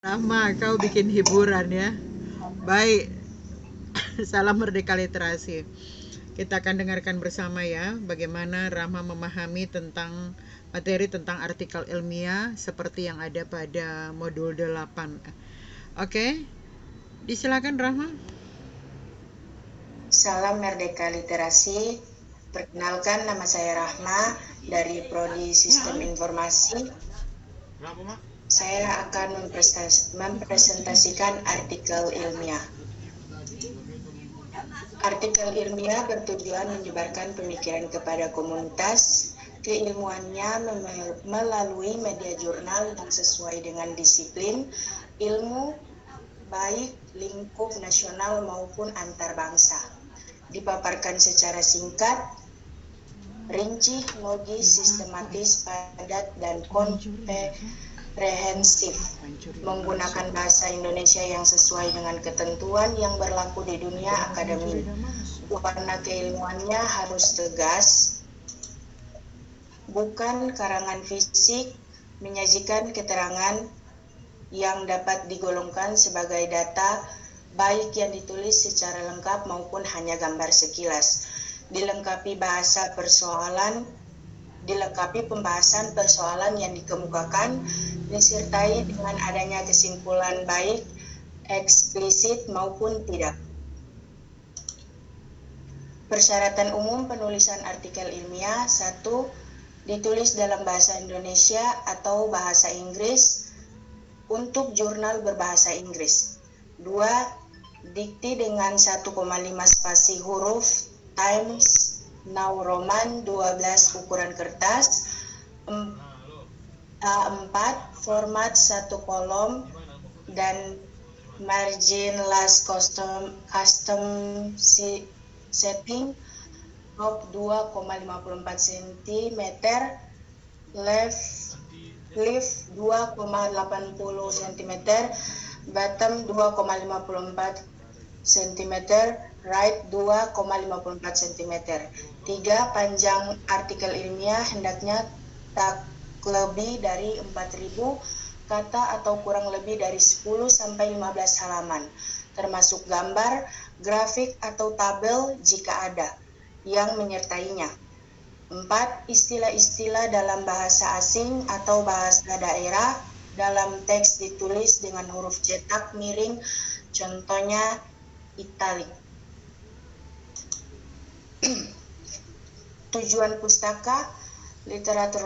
Rahma, kau bikin hiburan ya. Baik, salam merdeka literasi. Kita akan dengarkan bersama ya, bagaimana Rahma memahami tentang materi tentang artikel ilmiah seperti yang ada pada modul 8. Oke, disilakan Rahma. Salam Merdeka Literasi. Perkenalkan, nama saya Rahma dari Prodi Sistem Informasi. Saya akan mempresentasikan artikel ilmiah. Artikel ilmiah bertujuan menyebarkan pemikiran kepada komunitas keilmuannya melalui media jurnal yang sesuai dengan disiplin ilmu, baik lingkup nasional maupun antar bangsa. Dipaparkan secara singkat, rinci, logis, sistematis, padat, dan komprehensif, menggunakan bahasa Indonesia yang sesuai dengan ketentuan yang berlaku di dunia akademik. Warna keilmuannya harus tegas, bukan karangan fisik, menyajikan keterangan yang dapat digolongkan sebagai data, baik yang ditulis secara lengkap maupun hanya gambar sekilas. Dilengkapi pembahasan persoalan yang dikemukakan, disertai dengan adanya kesimpulan baik eksplisit maupun tidak. Persyaratan umum penulisan artikel ilmiah: 1. Ditulis dalam bahasa Indonesia atau bahasa Inggris untuk jurnal berbahasa Inggris. 2. Dikti dengan 1,5 spasi huruf Times New Roman 12 ukuran kertas. 4. Format 1 kolom dan marginless custom setting top 2,54 cm, left 2,80 cm, bottom 2,54 cm, right 2,54 cm. 3. Panjang artikel ilmiah hendaknya tak lebih dari 4.000 kata atau kurang lebih dari 10-15 halaman, termasuk gambar, grafik atau tabel jika ada, yang menyertainya. 4. Istilah-istilah dalam bahasa asing atau bahasa daerah dalam teks ditulis dengan huruf cetak miring, contohnya italik. Tujuan pustaka: literatur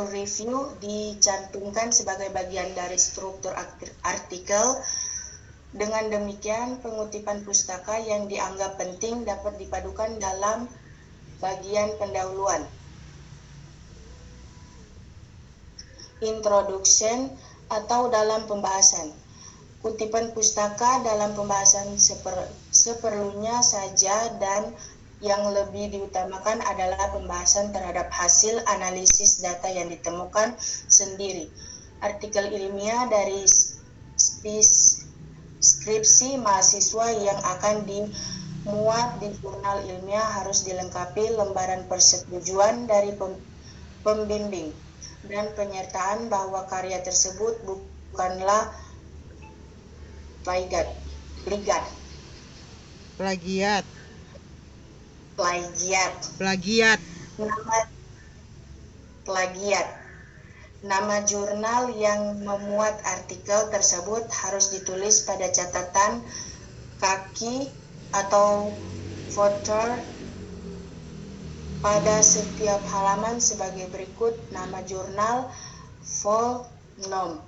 review dicantumkan sebagai bagian dari struktur artikel. Dengan demikian, pengutipan pustaka yang dianggap penting dapat dipadukan dalam bagian pendahuluan. Introduction atau dalam pembahasan. Kutipan pustaka dalam pembahasan seperlunya saja, dan yang lebih diutamakan adalah pembahasan terhadap hasil analisis data yang ditemukan sendiri. Artikel ilmiah dari skripsi mahasiswa yang akan dimuat di jurnal ilmiah harus dilengkapi lembaran persetujuan dari pembimbing dan penyertaan bahwa karya tersebut bukanlah plagiat. Nama jurnal yang memuat artikel tersebut harus ditulis pada catatan kaki atau footer pada setiap halaman sebagai berikut: nama jurnal, vol. nom.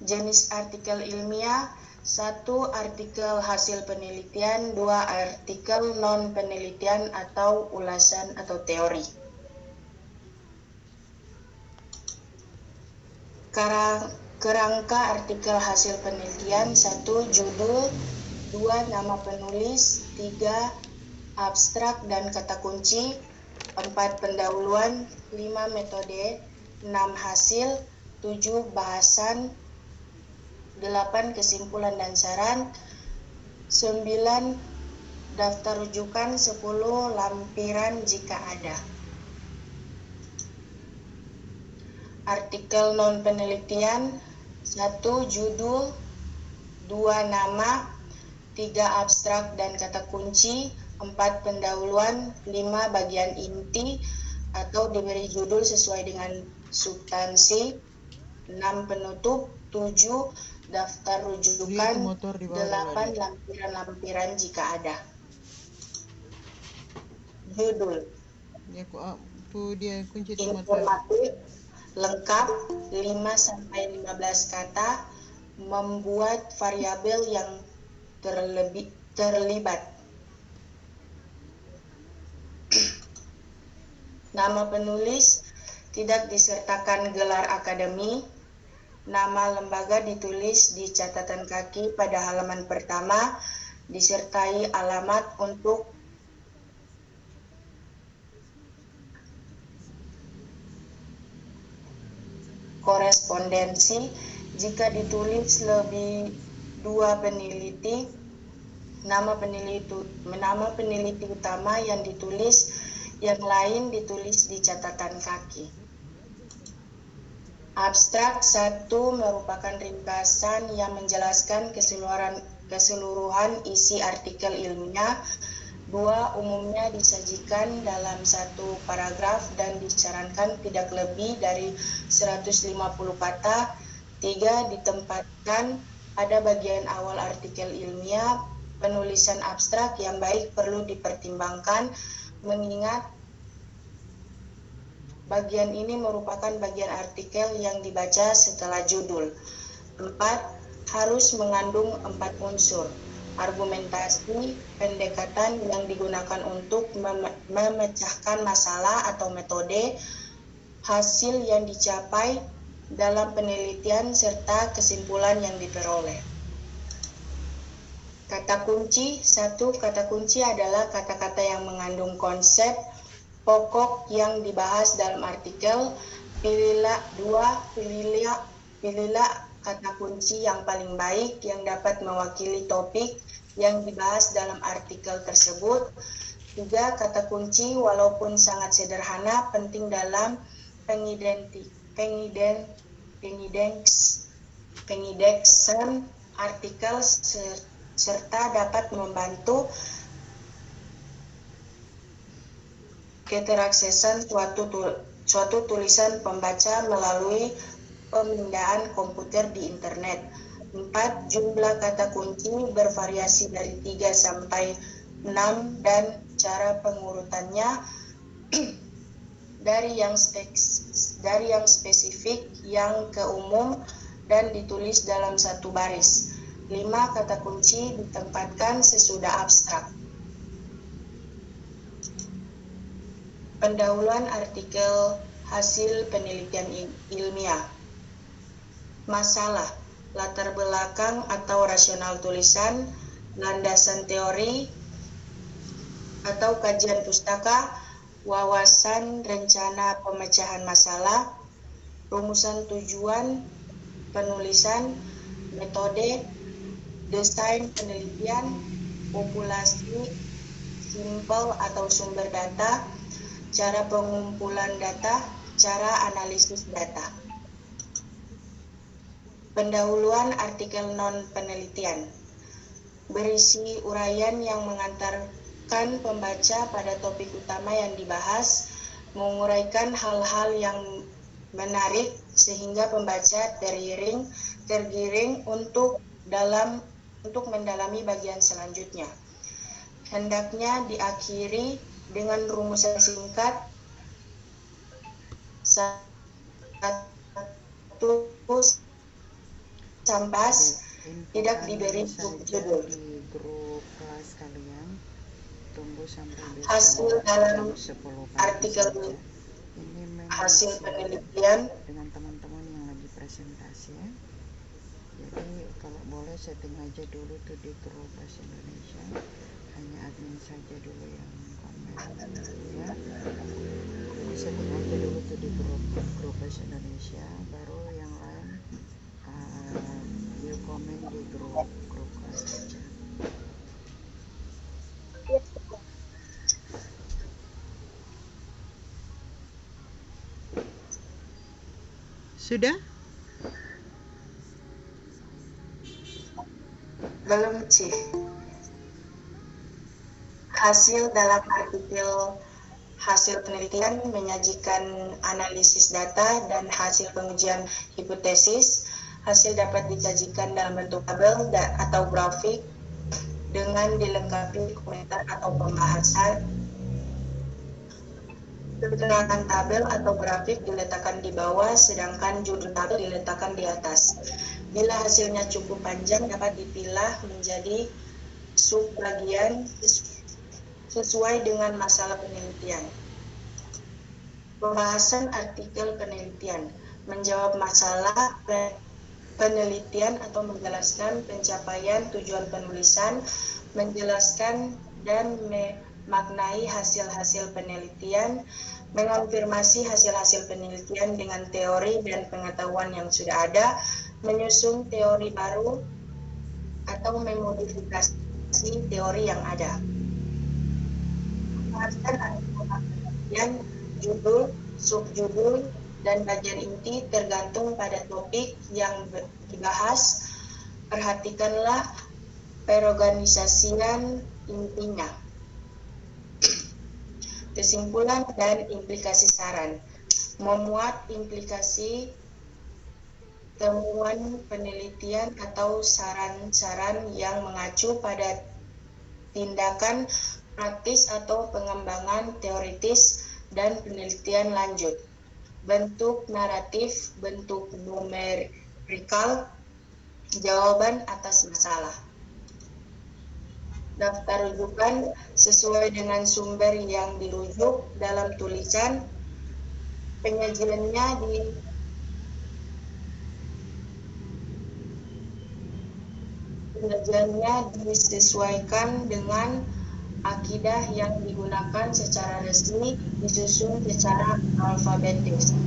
Jenis artikel ilmiah: 1. Artikel hasil penelitian. 2. Artikel non-penelitian atau ulasan atau teori. Kerangka artikel hasil penelitian: 1. Judul. 2. Nama penulis. 3. Abstrak dan kata kunci. 4. Pendahuluan. 5. Metode. 6. Hasil. 7. Bahasan. 8. Kesimpulan dan saran. 9. Daftar rujukan. 10. Lampiran jika ada. artikel non penelitian, 1 judul, 2 nama, 3 abstrak dan kata kunci, 4 pendahuluan, 5 bagian inti atau diberi judul sesuai dengan substansi, 6 penutup, 7 daftar rujukan, 8 lampiran-lampiran jika ada. Judul informatif lengkap 5-15 kata, membuat variabel yang terlibat. Nama penulis tidak disertakan gelar akademi. Nama lembaga ditulis di catatan kaki pada halaman pertama, disertai alamat untuk korespondensi. Jika ditulis lebih 2 peneliti, nama peneliti utama yang ditulis, yang lain ditulis di catatan kaki. Abstrak 1 merupakan ringkasan yang menjelaskan keseluruhan isi artikel ilmiah. 2 umumnya disajikan dalam 1 paragraf dan disarankan tidak lebih dari 150 kata. 3 ditempatkan pada bagian awal artikel ilmiah. Penulisan abstrak yang baik perlu dipertimbangkan mengingat bagian ini merupakan bagian artikel yang dibaca setelah judul. 4 harus mengandung 4 unsur. Argumentasi, pendekatan yang digunakan untuk memecahkan masalah atau metode, hasil yang dicapai dalam penelitian, serta kesimpulan yang diperoleh. Kata kunci. 1. Kata kunci adalah kata-kata yang mengandung konsep pokok yang dibahas dalam artikel. Pilihlah kata kunci yang paling baik yang dapat mewakili topik yang dibahas dalam artikel tersebut. 3. Kata kunci walaupun sangat sederhana penting dalam pengindeksan artikel serta dapat membantu keteraksesan suatu tulisan pembaca melalui pemindaan komputer di internet. 4. Jumlah kata kunci bervariasi dari 3 sampai 6 dan cara pengurutannya dari yang spesifik yang ke umum dan ditulis dalam 1 baris. 5. Kata kunci ditempatkan sesudah abstrak. Pendahuluan artikel hasil penelitian ilmiah. Masalah, latar belakang atau rasional tulisan, landasan teori atau kajian pustaka, wawasan rencana pemecahan masalah, rumusan tujuan penulisan, metode, desain penelitian, populasi, sampel atau sumber data, cara pengumpulan data, cara analisis data. Pendahuluan artikel non-penelitian. Berisi uraian yang mengantarkan pembaca pada topik utama yang dibahas, menguraikan hal-hal yang menarik sehingga pembaca tergiring untuk mendalami bagian selanjutnya. Hendaknya diakhiri dengan rumusan singkat 1 sampas, tidak diberi subjudul. Di grup kelas kalian tunggu sampai hasil dalam artikel hasil penelitian dengan teman-teman yang lagi presentasi ya. Jadi kalau boleh setting aja dulu tuh di grup bahasa Indonesia, hanya admin saja dulu yang komen ya. Jadi setting aja dulu tuh di grup bahasa Indonesia, baru yang lain view komen di grup kelas aja. Sudah? Belum, Ci. Hasil dalam artikel hasil penelitian menyajikan analisis data dan hasil pengujian hipotesis. Hasil dapat disajikan dalam bentuk tabel atau grafik dengan dilengkapi komentar atau pembahasan. Keterangan tabel atau grafik diletakkan di bawah, sedangkan judul tabel diletakkan di atas. Bila hasilnya cukup panjang, dapat dipilah menjadi subbagian sesuai dengan masalah penelitian. Pembahasan artikel penelitian, menjawab masalah penelitian atau menjelaskan pencapaian tujuan penulisan, menjelaskan dan memaknai hasil-hasil penelitian, mengonfirmasi hasil-hasil penelitian dengan teori dan pengetahuan yang sudah ada, menyusun teori baru, atau memodifikasi teori yang ada. Pembahasan artikel penelitian, judul, subjudul, dan bagian inti tergantung pada topik yang dibahas. Perhatikanlah perorganisasian intinya. Kesimpulan dan implikasi saran. Memuat implikasi temuan penelitian atau saran-saran yang mengacu pada tindakan praktis atau pengembangan teoritis dan penelitian lanjut. Bentuk naratif, bentuk numerikal, jawaban atas masalah. Daftar rujukan sesuai dengan sumber yang dirujuk dalam tulisan. Penyajiannya disesuaikan dengan akidah yang digunakan secara resmi, disusun secara alfabetis.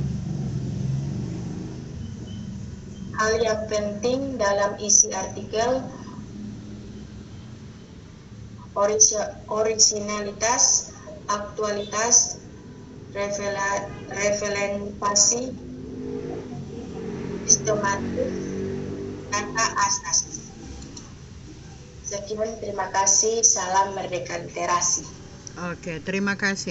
Hal yang penting dalam isi artikel: orisinalitas, aktualitas, relevansi, sistematis, data asas. Sekian, terima kasih. Salam Merdeka Literasi. Oke, terima kasih.